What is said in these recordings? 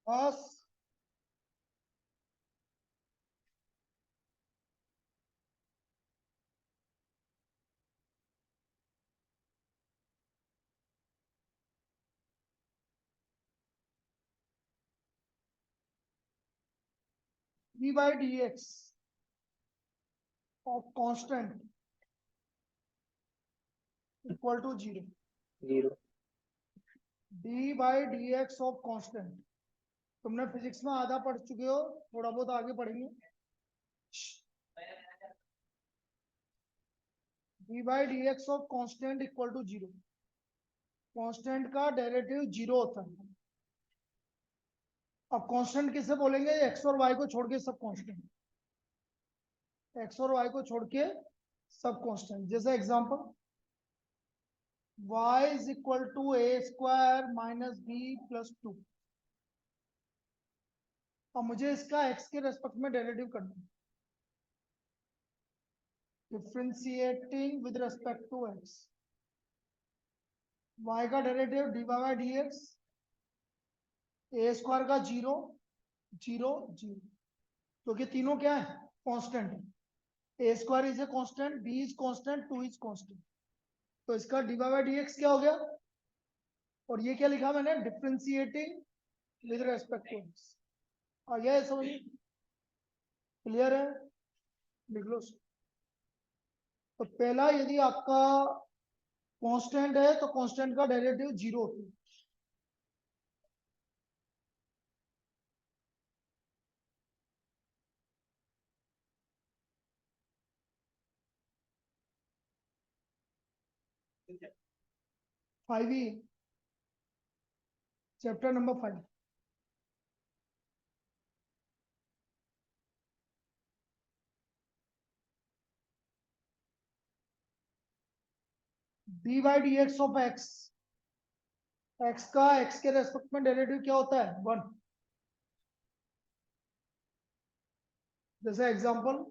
बस D by D x of constant equal to zero. Zero. D by D x of constant, तुमने physics में आधा पढ़ चुके हो, थोड़ा बहुत आगे पढ़ेंगे। D by D x of constant equal to zero. Constant का डेरिवेटिव जीरो होता है। अब कांस्टेंट किसे बोलेंगे? एक्स और वाई को छोड़ के सब कांस्टेंट, एक्स और वाई को छोड़ के सब कांस्टेंट। जैसे example y is equal to A square minus B plus two. अब मुझे इसका x के रेस्पेक्ट में डेरिवेटिव करना है, differentiating with respect to x। y का derivative d by D x, a square का जीरो जीरो जीरो, क्योंकि तीनों क्या है? कांस्टेंट है। A square is a constant, b is constant, two is constant. तो इसका डी बाई डी एक्स क्या हो गया? और ये क्या लिखा मैंने? Differentiating with respect to x. आ गया है समझ? क्लियर है? लिख लो। तो पहला, यदि आपका कांस्टेंट है तो कांस्टेंट का डेरिवेटिव जीरो होता है। Five he, chapter number 5। D by D x of x, x का एक्स के रेस्पेक्ट में डेरिवेटिव क्या होता है? वन। जैसे example,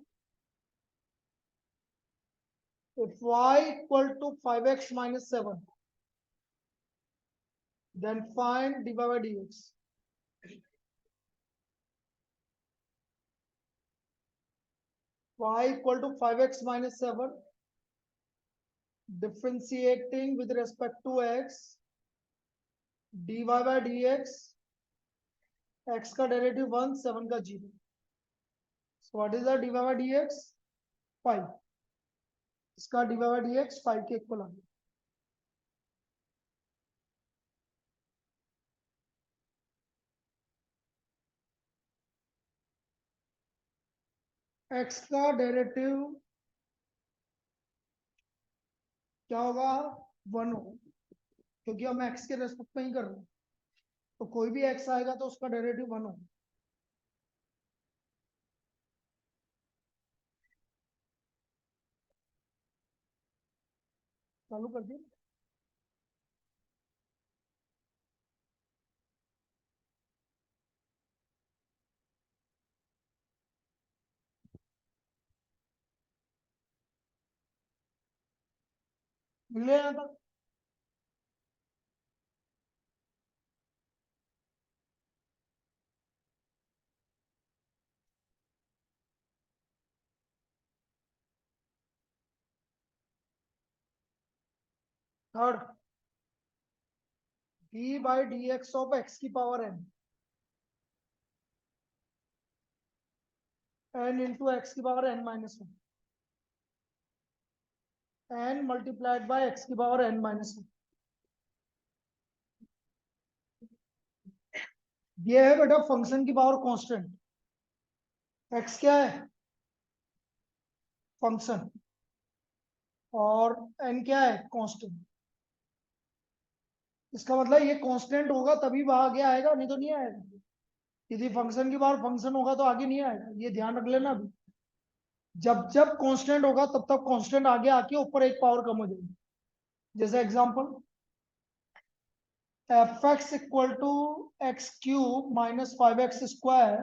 if y equal to 5x minus 7, then find dy by dx. Y equal to 5x minus 7, differentiating with respect to x, dy by dx, x का derivative 1, 7 का 0. So what is the dy by dx? 5. इसका dy by dx 5 के equal आ गया। x का derivative क्या होगा? 1 होगा, क्योंकि हम x के रेस्पेक्ट में ही कर रहे हैं। तो कोई भी x आएगा तो उसका डेरिवेटिव 1 होगा। चालू कर दिया। मिले यहाँ तक? Third, d by D x of x की power n, n into x की power n minus 1, n multiplied by x की पावर एन माइनस 1। ये है बेटा फंक्शन की पावर कांस्टेंट। एक्स क्या है? फंक्शन। और एन क्या है? कांस्टेंट। इसका मतलब ये कांस्टेंट होगा तभी वहां आगे आएगा, नहीं तो नहीं आएगा। यदि फंक्शन की पावर फंक्शन होगा तो आगे नहीं आएगा, ये ध्यान रख लेना अभी। जब जब कांस्टेंट होगा तब तब कांस्टेंट आगे आके ऊपर एक पावर कम हो जाएगी। जैसे example, F X equal to X cube minus 5x square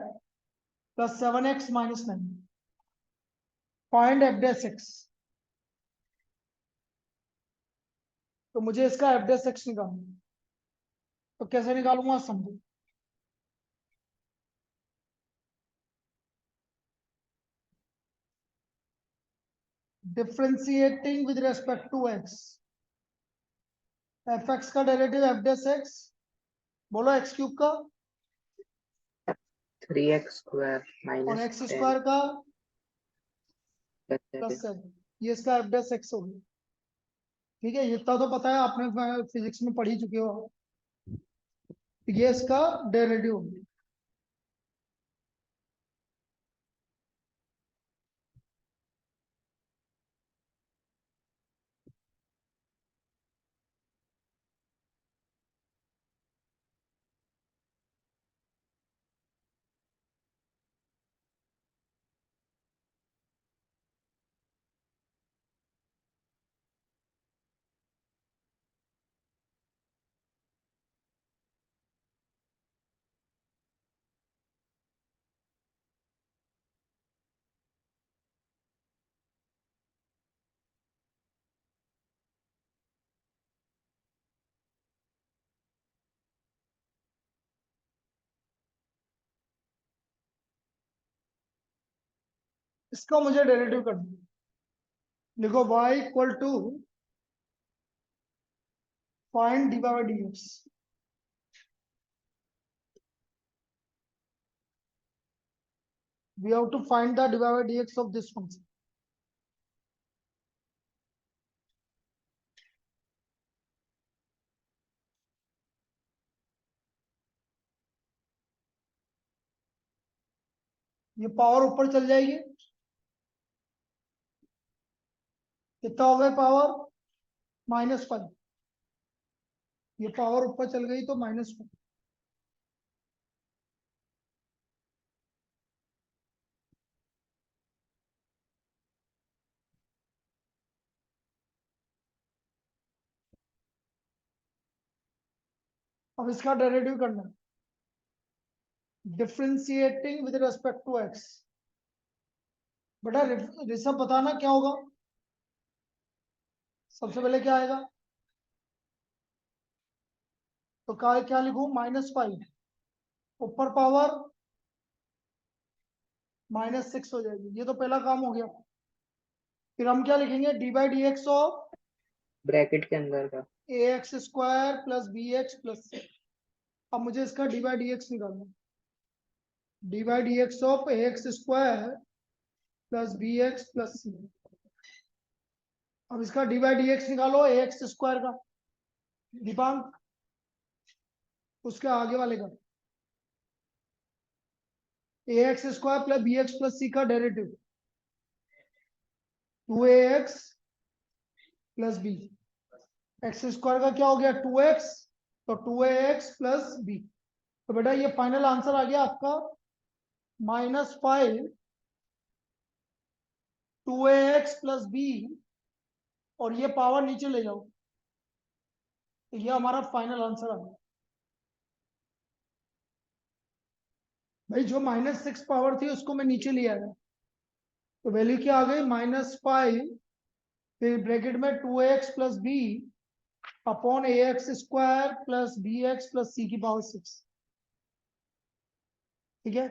plus 7x minus 9। Find F dash X. तो मुझे इसका एफ डैश एक्स निकालना है। तो कैसे निकालूंगा समझो। Differentiating with respect to X, F X का डेरिवेटिव एफ डेस एक्स, बोलो एक्स क्यूब का 3x² और माइनस एक्स 10 स्क्वायर का प्लस प्लस 7। 7, ये इसका एफ डेस एक्स हो गया। ठीक है, इतना तो पता है, आपने फिजिक्स में पढ़ ही चुके हो। ये इसका डेरिवेटिव हो गया। इसका मुझे डेरिवेटिव करना है। लिखो y equal to find dy by dx। We have to find the dy by dx of this function. ये पावर ऊपर चल जाएगी, कितना हो गया पावर -5। ये पावर ऊपर चल गई तो -5। अब इसका डेरिवेटिव करना है, differentiating with respect to X. बेटा ऋषभ बताना क्या होगा, सबसे पहले क्या आएगा, तो क्या लिखूं -5, ऊपर पावर -6 हो जाएगी। ये तो पहला काम हो गया। फिर हम क्या लिखेंगे, d by D x of bracket के अंदर का a x square plus b x plus. अब मुझे इसका डी बाई डी एक्स निकालना, d by D x of a x square plus b x plus c. अब इसका डी बाई डी एक्स निकालो ए एक्स स्क्वायर का, दीपांक उसके आगे वाले का, a x square plus b x plus c का derivative 2ax plus b. X square का क्या हो गया 2x, तो 2ax प्लस बी। तो बेटा ये फाइनल आंसर आ गया आपका -5 2ax प्लस बी, और ये पावर नीचे ले जाओ, तो ये हमारा फाइनल आंसर आ गया। भाई जो -6 पावर थी उसको मैं नीचे ले आया, तो वैल्यू क्या आ गई -5, फिर ब्रैकेट में 2ax plus b upon a x square plus b x plus c की पावर 6। ठीक है,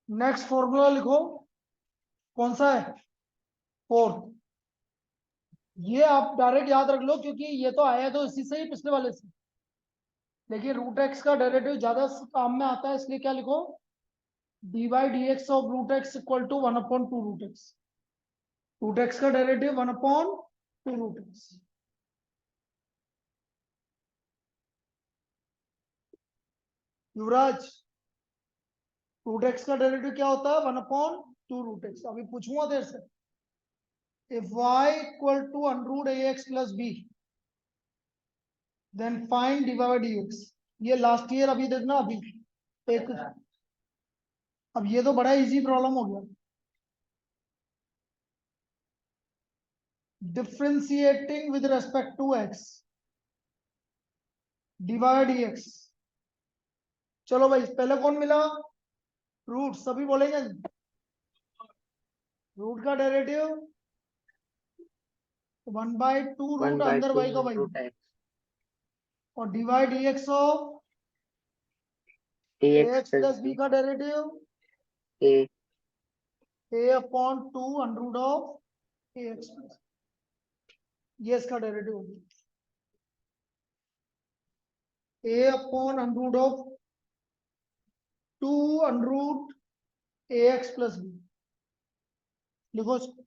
नेक्स्ट फॉर्मूला लिखो, कौन सा है, फोर्थ। ये आप डायरेक्ट याद रख लो, क्योंकि ये तो आया तो इसी से ही, पिछले वाले से। लेकिन रूट एक्स का डेरिवेटिव ज्यादा काम में आता है, इसलिए क्या लिखो, D by D x of root X equal to 1/2 root X. Root X का derivative 1/2 root X. Yuvraj, root X का डेरिवेटिव क्या होता है 1/2 रूट एक्स। अभी पूछूंगा देर से, if y equal to √ ax plus b then find dy by dx। ये last year अभी देखना, अभी एक अब ये तो बड़ा इजी प्रॉब्लम हो गया। Differentiating with respect to X, divide X. चलो भाई, पहले कौन मिला? रूट, सभी बोलेंगे। रूट का डेरिवेटिव 1/2 रूट वन बाई अंदर टू y का y, रूट एक्स और divide x of d x x plus plus b b का derivative a a/2 under root of ax plus, ये इसका डेरिवेटिव हो गया। a/, under root of 2 under root ax plus b. लिखो इसको।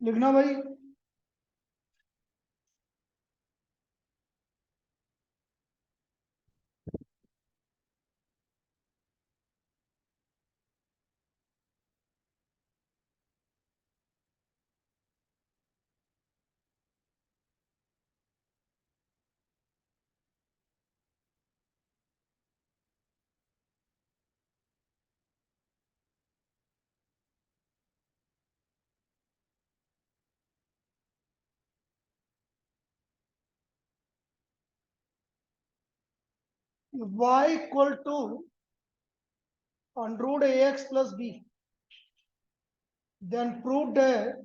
लिखना भाई। y equal to under root ax plus b, then prove that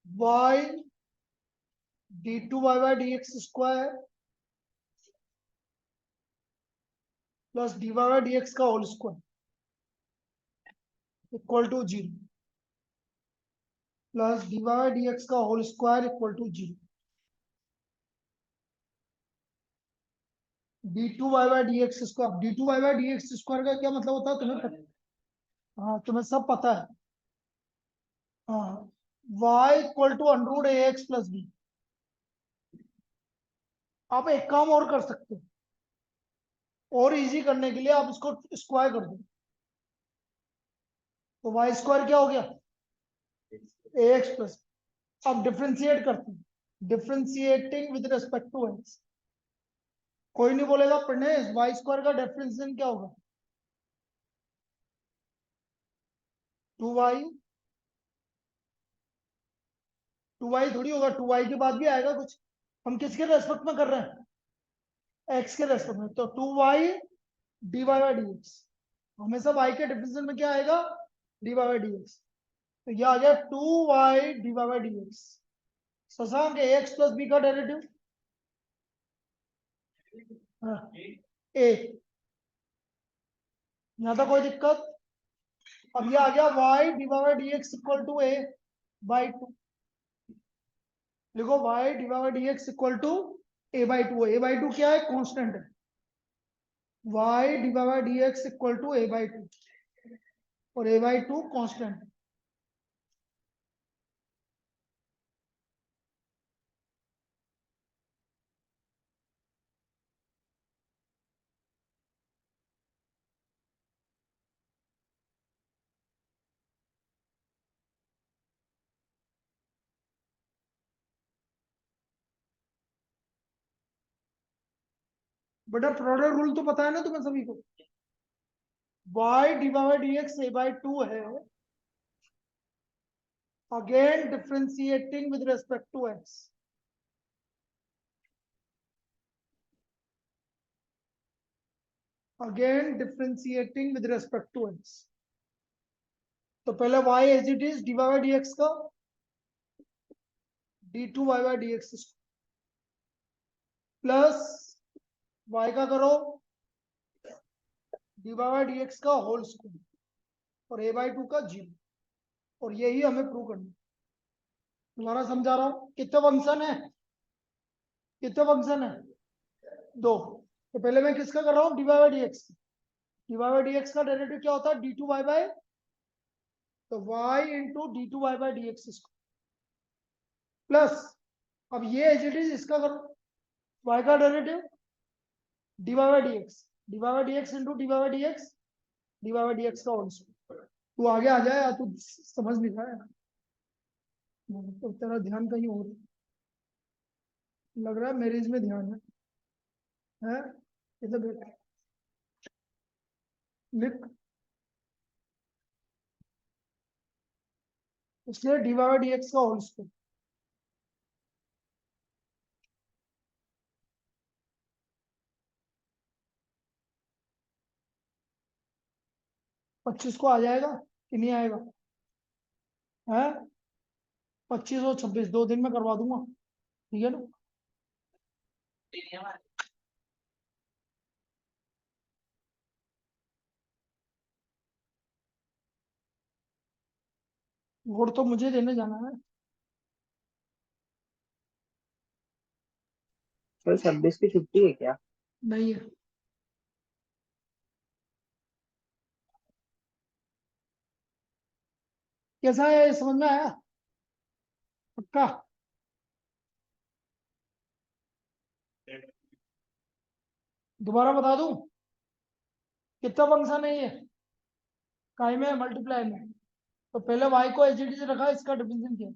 y d2y by dx square plus dy by dx का whole square equal to 0 plus dy by dx का whole square equal to 0। d2y by dx square, d2y by dx square का क्या मतलब होता है तुम्हें पता? हाँ तुम्हें सब पता है। हाँ y equal to under root ax plus b। आप एक काम और कर सकते हो, और इजी करने के लिए आप इसको स्क्वायर कर दो, तो वाई स्क्वायर क्या हो गया ax प्लस। अब डिफ्रेंशिएट करते हैं, differentiating with respect to X. कोई नहीं बोलेगा पढ़ने वाई स्क्वायर का डिफरेंशिएशन क्या होगा 2y, 2y थोड़ी होगा, 2y के बाद भी आएगा कुछ। हम किसके रेस्पेक्ट में कर रहे हैं x के रेस्पेक्ट में, तो 2y dy by dx। हमेशा y के डिफरेंशिएशन में क्या आएगा dy by dx, तो ये आ गया 2y dy by dx। Shashank ax plus b का डेरिवेटिव a, यहाँ तक कोई दिक्कत? अब ये आ गया y dy by dx equal to a by 2। लिखो y dy by dx equal to a by 2। a by 2 क्या है कांस्टेंट है, y dy by dx equal to a by 2 और a बाई 2 कांस्टेंट। बेटा प्रोडक्ट रूल तो पता है ना तुम्हें सभी को, y dy by dx a by 2 है, again differentiating with respect to x। Again differentiating with respect to x। तो पहले y as it is dy by dx का d2y by dx plus y का करो dy by dx का whole square और a by 2 का 0, और यही हमें प्रूव करना है। दोबारा समझा रहा हूं, कितने फंक्शन है, कितने फंक्शन है दो। तो पहले मैं किसका कर रहा हूँ dy by dx, dy by dx का डेरिवेटिव क्या होता है d2y बाय, तो y into d2y by dx plus, अब ये एज इट इज इसका करो y का derivative dy by dx, dy by dx into dy by dx, dy by dx का होल स्क्वायर। तू आगे आ जाए, तू समझ नहीं रहा है, तो तेरा ध्यान कहीं और है। लग रहा है मेरे इसमें ध्यान है इधर देख, लिख, इसलिए dy by dx का होल स्क्वायर। पच्चीस को आ जाएगा कि नहीं आएगा है, 25 और 26 2 दिन में करवा दूंगा, ठीक है ना। वोट तो मुझे देने जाना है। सर 26 की छुट्टी है क्या? नहीं है, कैसा है समझ में आया पक्का? दोबारा बता दूं कितना फंक्शन है ये, काय में मल्टीप्लाई में, तो पहले y को एज इट इज रखा, इसका डिफरेंशिएशन किया,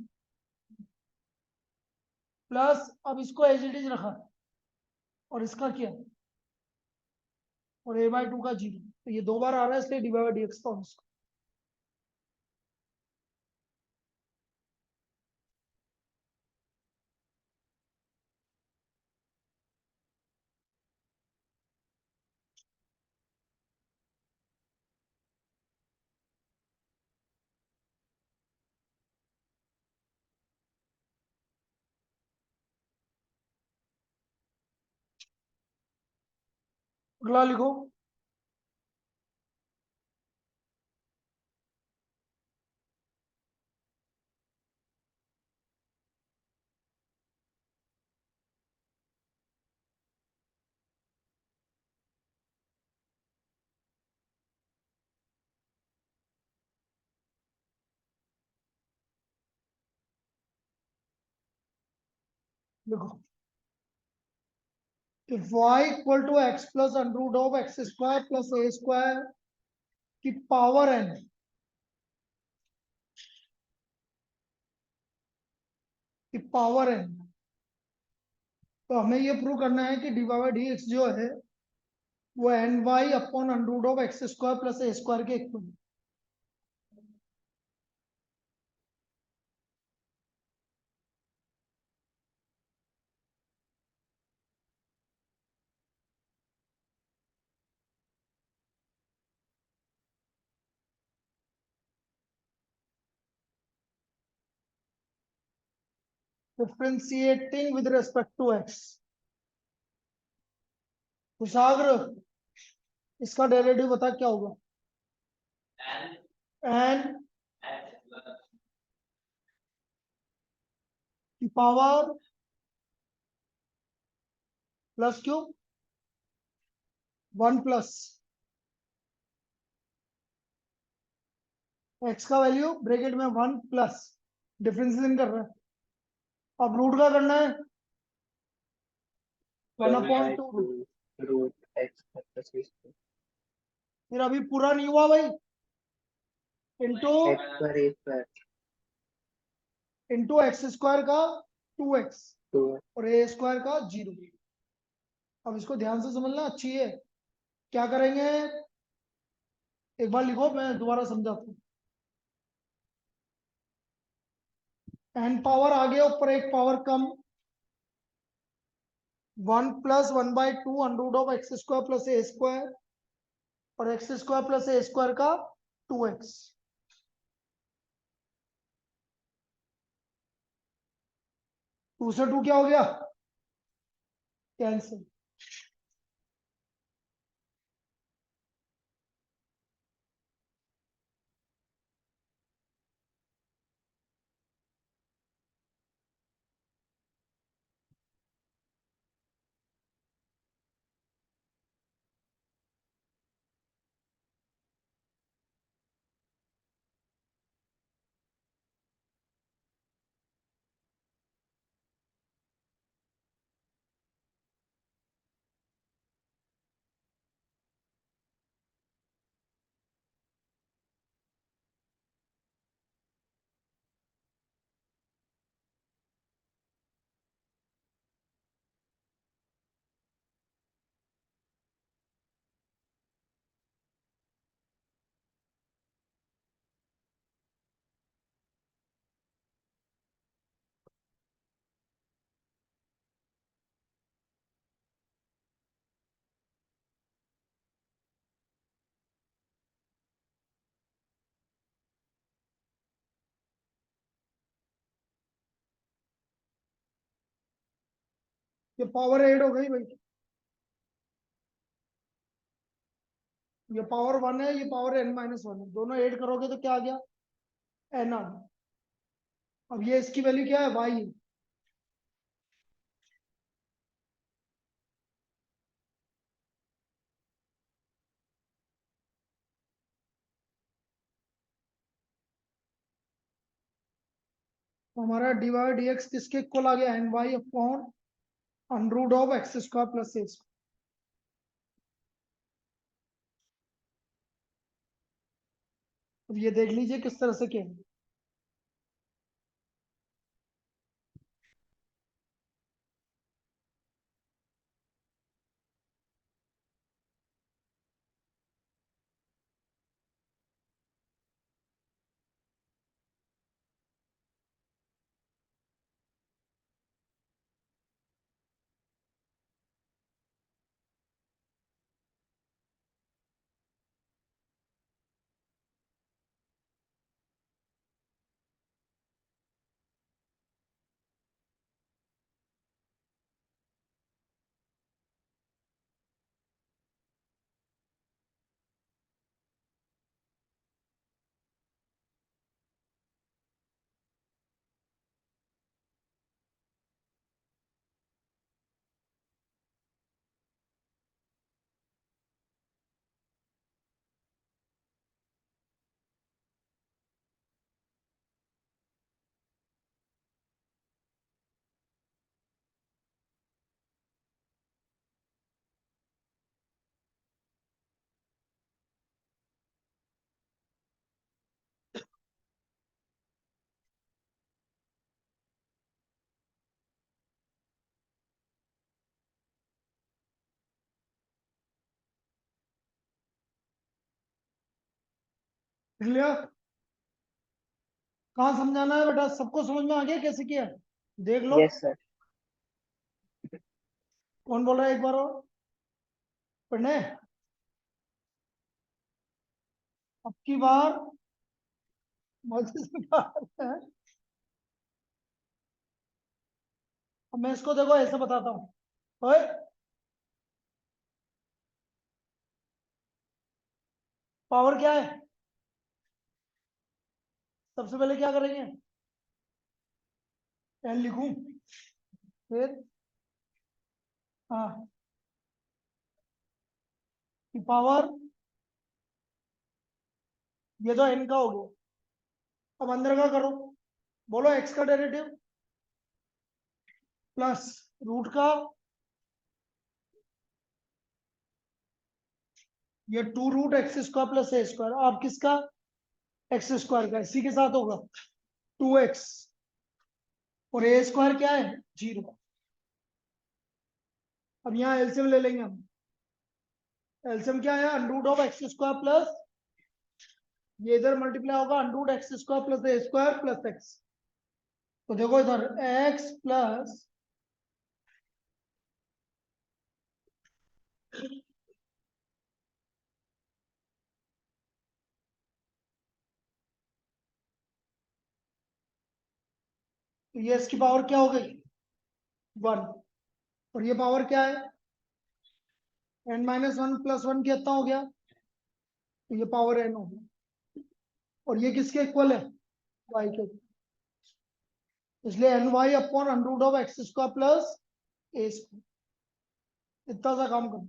प्लस अब इसको एज इट इज रखा और इसका किया, और a बाई 2 का 0, तो ये दो बार आ रहा है इसलिए dy by dx का होल स्क्वायर। अगला लिखो। लिखो if y equal to x plus under root of x square plus a square की पावर n की पावर n, तो हमें ये प्रूव करना है कि डी बाई डी एक्स जो है वो n Y upon under root of x square plus A square के इक्वल है। Differentiating with respect to x. Kushagra, इसका डेरिवेटिव बता क्या होगा। एन की power plus q 1 plus x का वैल्यू ब्रैकेट में 1 प्लस डिफरेंशिएशन कर रहा है। अब रूट का करना है 1 upon 2 root. Root x plus ए स्क्वायर फिर अभी पूरा नहीं हुआ भाई, into x square a square into x square का 2x टू और ए स्क्वायर का 0। अब इसको ध्यान से समझना, अच्छी है। क्या करेंगे, एक बार लिखो, मैं दोबारा समझाता हूँ। एन पावर आगे ऊपर एक पावर कम 1 plus 1/2 under root of x square plus A square और एक्स स्क्वायर प्लस ए स्क्वायर का 2x। 2 से 2 क्या हो गया, कैंसिल। ये पावर ऐड हो गई भाई, ये पावर 1 है, ये पावर n-1 है, दोनों ऐड करोगे तो क्या आ गया, n आ गया। अब ये इसकी वैल्यू क्या है, y है। तो हमारा डी वाई डी एक्स किसके इक्वल आ गया, N Y upon under root of x square plus A square. अब ये देख लीजिए किस तरह से किया है। लिया? कहाँ समझाना है बेटा? सबको समझ में आ गया कैसे किया? देख लो। Yes, sir. कौन बोल रहा है एक बार और पढ़ने? अब की बार मजे से बात है। अब मैं इसको देखो ऐसे बताता हूँ। ओए, पावर क्या है? सबसे पहले क्या करेंगे? एन लिखूं? फिर हाँ, कि पावर, ये तो एन का हो गया। अब अंदर का करो। बोलो एक्स का डेरिवेटिव प्लस रूट का, ये 2√x² प्लस a²। अब किसका? एक्स स्क्वायर का, इसी के साथ होगा 2x। और a² क्या है? 0। अब यहाँ एलसीएम ले लेंगे हम। एलसीएम क्या है? √x² प्लस, ये इधर मल्टीप्लाई होगा √x² plus a² plus x। तो देखो इधर x प्लस तो ये इसकी पावर क्या हो गई? 1। और ये पावर क्या है? n-1 प्लस 1 कितना हो गया? तो ये पावर n हो गया। और ये किसके इक्वल है? y के। इसलिए ny upon √x² plus a²। इतना सा काम करो।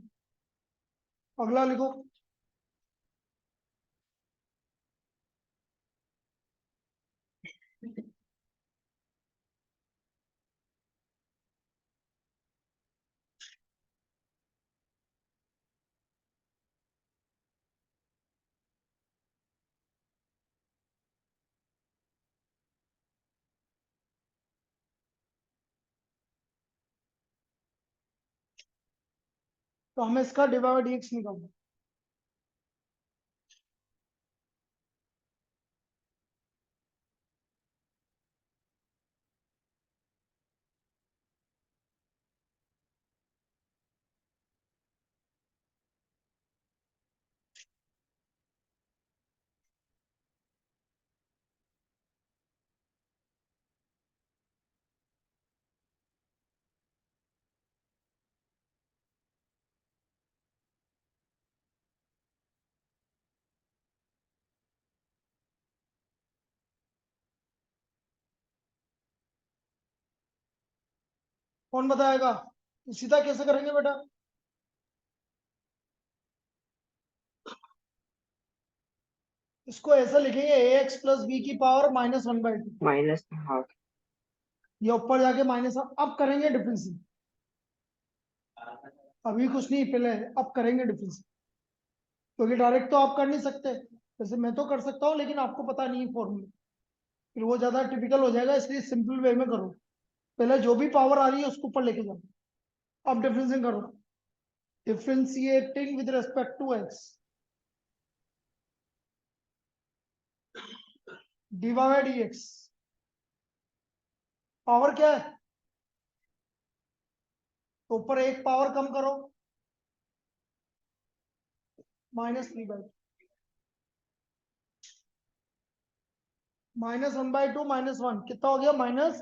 अगला लिखो। तो हमें इसका dy/dx निकालना। कौन बताएगा? तो सीधा कैसे करेंगे बेटा? इसको ऐसा लिखेंगे ax प्लस बी की पावर -1/2। Minus half. ये ऊपर जाके माइनस, अब करेंगे डिफरेंस। अभी कुछ नहीं, पहले अब करेंगे डिफरेंस। क्योंकि डायरेक्ट तो आप कर नहीं सकते। वैसे मैं तो कर सकता हूँ, लेकिन आपको पता नहीं है फॉर्मूला, फिर वो ज्यादा टिपिकल हो जाएगा। इसलिए सिंपल वे में करो। पहले जो भी पावर आ रही है उसको ऊपर लेके जाओ। अब डिफरेंसिंग करो। Differentiating with respect to X, dy/dx। Power क्या है? तो ऊपर एक पावर कम करो, -3/2। -1/2 -1 कितना हो गया? माइनस।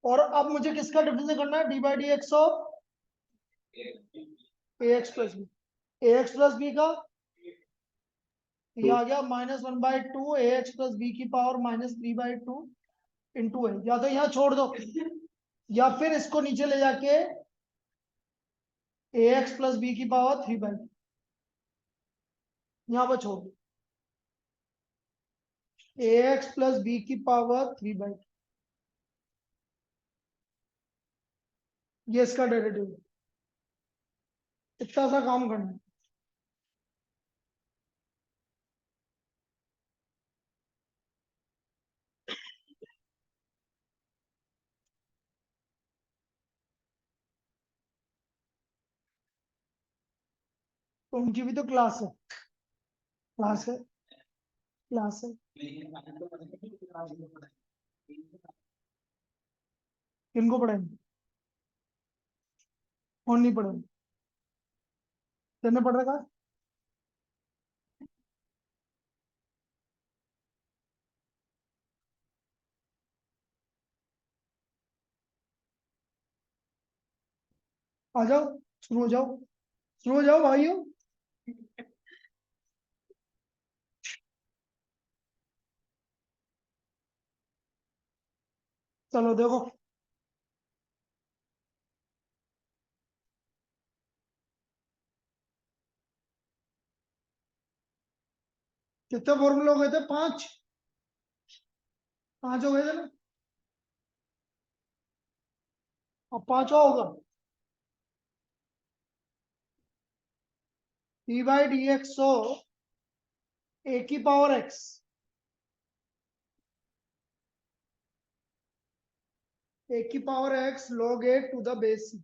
और अब मुझे किसका डिफरेंस करना है? dy/dx of ax plus B. ax plus B का ये आ गया -1/2 ax प्लस बी की पावर -3/2 इंटू है। या तो यहाँ छोड़ दो, या फिर इसको नीचे ले जाके ax प्लस बी की पावर 3/2 यहाँ पर छोड़ दो। ax प्लस बी की पावर 3/2, ये इसका डेरिवेटिव है। इतना सा काम करना है। तो उनकी भी तो क्लास है, क्लास है। क्लास है, किनको पढ़ाएंगे? कौन नहीं पढ़ेंगे? तेने पढ़ रखा है? आ जाओ, शुरू हो जाओ, शुरू हो जाओ भाइयों। चलो देखो, कितने फॉर्मूले हो गए थे? 5, 5 हो गए थे ना? अब 5वां होगा। D by D x so a की पावर एक्स, ए की power x log a to the base c.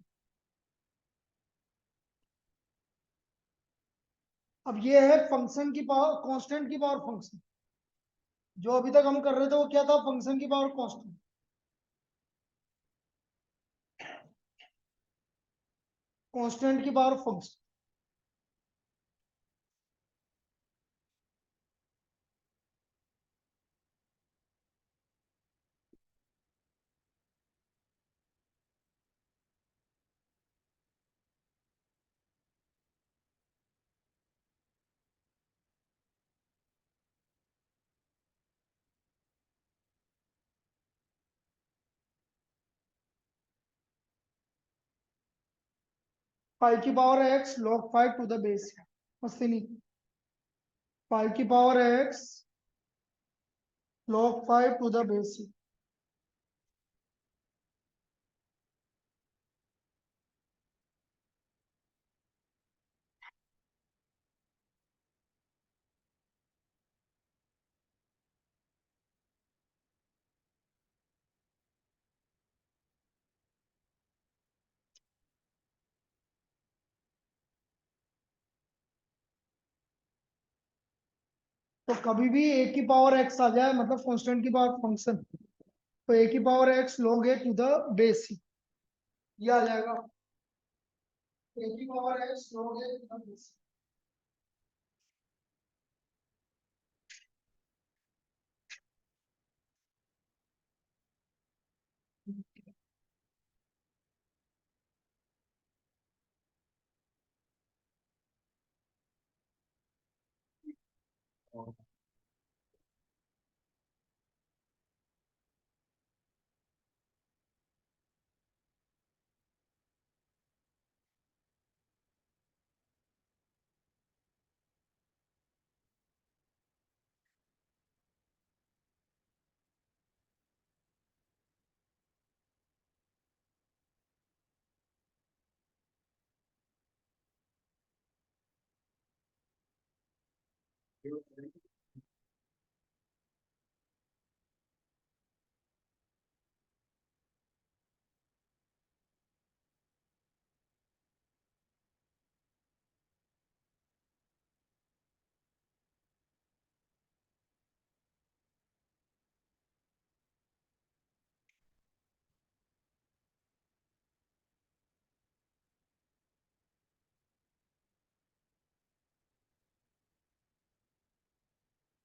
अब ये है फंक्शन की पावर, कांस्टेंट की पावर फंक्शन। जो अभी तक हम कर रहे थे वो क्या था? फंक्शन की पावर कांस्टेंट, कांस्टेंट की पावर फंक्शन। पाई की power x log 5 to the base c. मस्ती नहीं। पाई की power x log 5 to the base c. तो कभी भी ए की पावर एक्स आ जाए, मतलब कांस्टेंट की पावर फंक्शन, तो ए की power x log a to the base c, ये आ जाएगा। ए की power x log a to the base C.